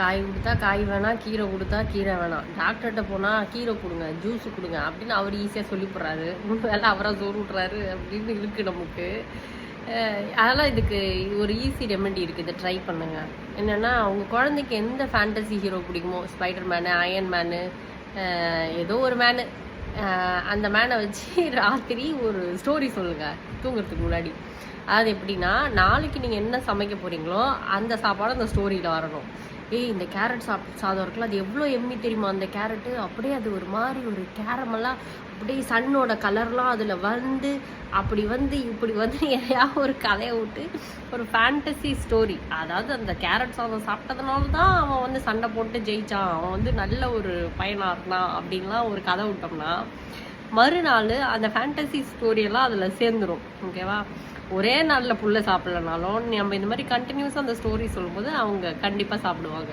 காய் கொடுத்தா காய் வேணாம், கீரை கொடுத்தா கீரை வேணாம், டாக்டர்கிட்ட போனால் கீரை கொடுங்க, ஜூஸ் கொடுங்க அப்படின்னு அவர் ஈஸியாக சொல்லி போடுறாரு. வேலை அவராக சோறு விட்றாரு அப்படின்னு இருக்குது நமக்கு. அதெல்லாம் இதுக்கு ஒரு ஈஸி ரெமெடி இருக்குது, இதை ட்ரை பண்ணுங்கள். என்னென்னா உங்கள் குழந்தைக்கு எந்த ஃபேண்டசி ஹீரோ பிடிக்குமோ, ஸ்பைடர் மேனு, அயன் மேனு, ஏதோ ஒரு மேனு, அந்த மேனை வச்சு ராத்திரி ஒரு ஸ்டோரி சொல்லுங்கள் தூங்குறதுக்கு முன்னாடி. அது எப்படின்னா, நாளைக்கு நீங்கள் என்ன சமைக்க போகிறீங்களோ அந்த சாப்பாடு அந்த ஸ்டோரியில் வரணும். இந்த கேரட் சாதம் இருக்குல்ல, அது எவ்வளோ எம்மி தெரியுமா, அந்த கேரட்டு அப்படியே அது ஒரு மாதிரி ஒரு கேரமெல்லாம் அப்படியே சன்னோட கலர்லாம் அதில் வந்து அப்படி வந்து இப்படி வந்து எதையாவது ஒரு கதையை விட்டு ஒரு ஃபேண்டசி ஸ்டோரி. அதாவது அந்த கேரட் சாதம் சாப்பிட்டதுனால தான் அவன் வந்து சண்டை போட்டு ஜெயிச்சான், அவன் வந்து நல்ல ஒரு பையனாக இருந்தான் அப்படின்லாம் ஒரு கதை விட்டோம்னா மறுநாள் அந்த ஃபேண்டசி ஸ்டோரியெல்லாம் அதில் சேர்ந்துடும். ஓகேவா? ஒரே நாளில் புல்லை சாப்பிட்லனாலும் நம்ம இந்த மாதிரி கண்டினியூஸாக அந்த ஸ்டோரி சொல்லும்போது அவங்க கண்டிப்பாக சாப்பிடுவாங்க.